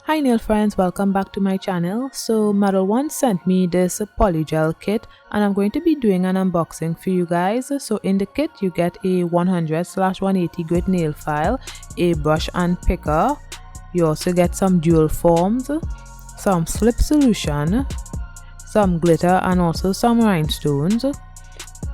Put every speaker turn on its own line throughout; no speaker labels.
Hi nail friends, welcome back to my channel. So Modelones sent me this polygel kit and I'm going to be doing an unboxing for you guys. So in the kit you get a 100/180 grit nail file, a brush and picker. You also get some dual forms, some slip solution, some glitter and also some rhinestones.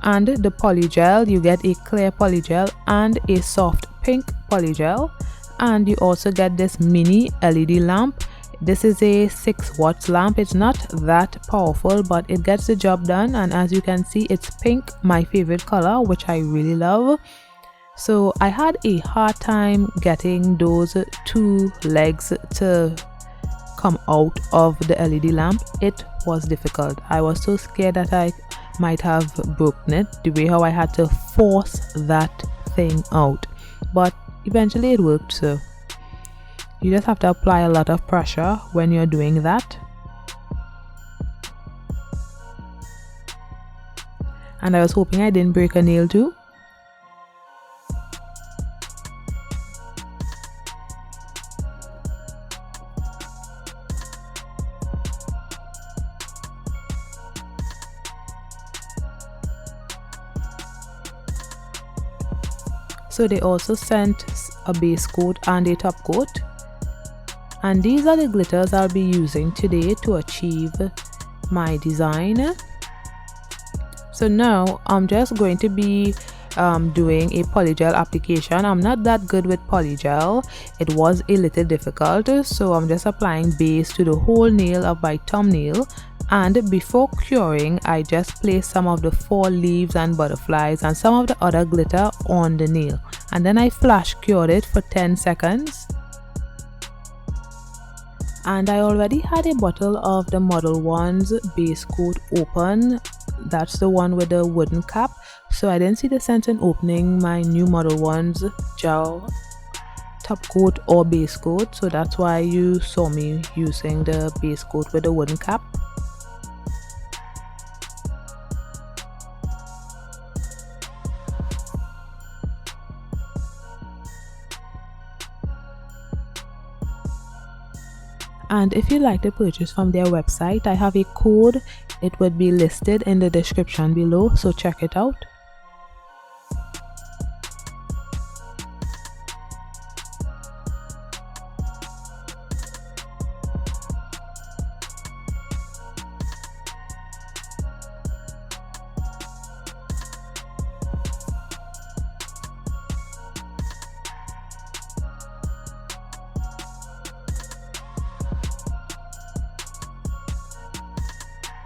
And the polygel, you get a clear polygel and a soft pink polygel. And you also get this mini LED lamp. This is a 6 watts lamp. It's not that powerful, but it gets the job done, and as you can see, it's pink, my favorite color, which I really love. So I had a hard time getting those two legs to come out of the LED lamp. It was difficult. I was so scared that I might have broken it, the way how I had to force that thing out, but eventually it worked. So you just have to apply a lot of pressure when you're doing that. And I was hoping I didn't break a nail too. So they also sent a base coat and a top coat, and these are the glitters I'll be using today to achieve my design. So now I'm just going to be doing a polygel application. I'm not that good with polygel. It was a little difficult, so I'm just applying base to the whole nail of my thumbnail. And before curing, I just placed some of the fall leaves and butterflies and some of the other glitter on the nail, and then I flash cured it for 10 seconds. And I already had a bottle of the Modelones base coat open. That's the one with the wooden cap, so I didn't see the sense in opening my new Modelones gel top coat or base coat, so that's why you saw me using the base coat with the wooden cap. And if you'd like to purchase from their website, I have a code. It would be listed in the description below, so check it out.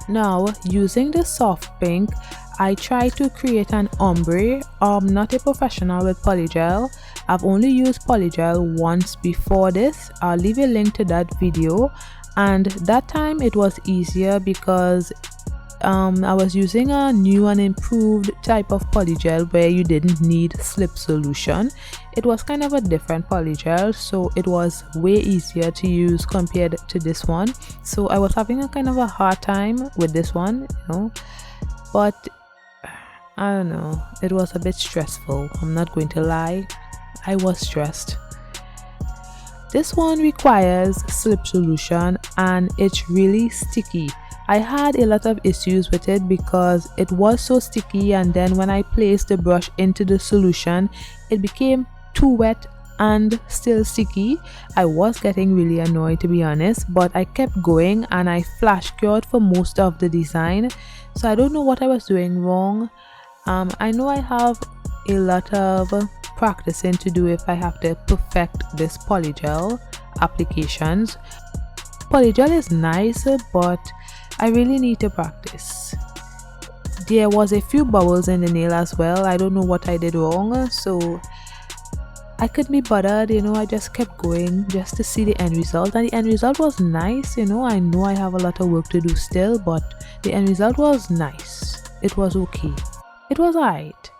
Now, using the soft pink, I try to create an ombre. I'm not a professional with polygel. I've only used polygel once before this. I'll leave a link to that video, and that time it was easier because I was using a new and improved type of polygel where you didn't need slip solution. It was kind of a different polygel, so it was way easier to use compared to this one. So I was having a kind of a hard time with this one, but I don't know, it was a bit stressful. I'm not going to lie, I was stressed. This one requires slip solution and it's really sticky. I had a lot of issues with it because it was so sticky, and then when I placed the brush into the solution, it became too wet and still sticky. I was getting really annoyed, to be honest, but I kept going and I flash cured for most of the design. So I don't know what I was doing wrong. I know I have a lot of practicing to do if I have to perfect this polygel applications. Polygel is nice, but I really need to practice. There was a few bubbles in the nail as well. I don't know what I did wrong, so I couldn't be bothered. I just kept going just to see the end result, and the end result was nice. I know I have a lot of work to do still, but the end result was nice. It was okay. It was alright.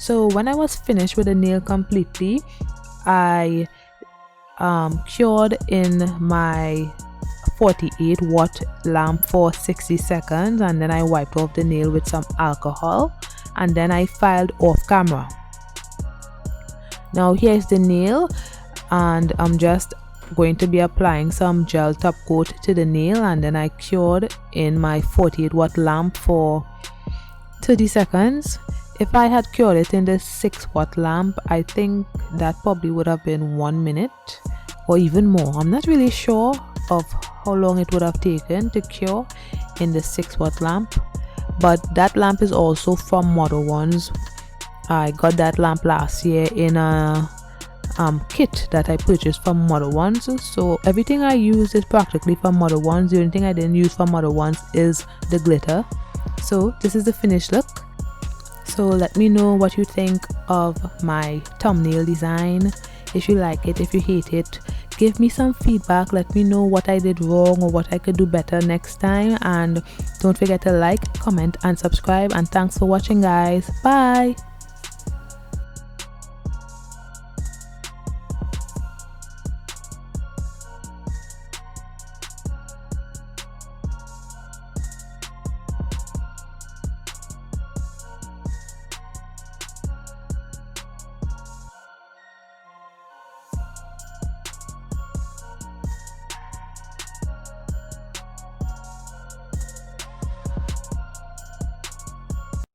So when I was finished with the nail completely, I cured in my 48 watt lamp for 60 seconds, and then I wiped off the nail with some alcohol, and then I filed off camera. Now here's the nail, and I'm just going to be applying some gel top coat to the nail, and then I cured in my 48 watt lamp for 30 seconds. If I had cured it in the 6 watt lamp, I think that probably would have been 1 minute or even more. I'm not really sure of how long it would have taken to cure in the 6 watt lamp, but that lamp is also from Modelones. I got that lamp last year in a kit that I purchased from Modelones. So everything I use is practically from Modelones. The only thing I didn't use from Modelones is the glitter. So this is the finished look. So let me know what you think of my thumbnail design. If you like it, if you hate it, give me some feedback. Let me know what I did wrong or what I could do better next time. And don't forget to like, comment, and subscribe. And thanks for watching, guys. Bye.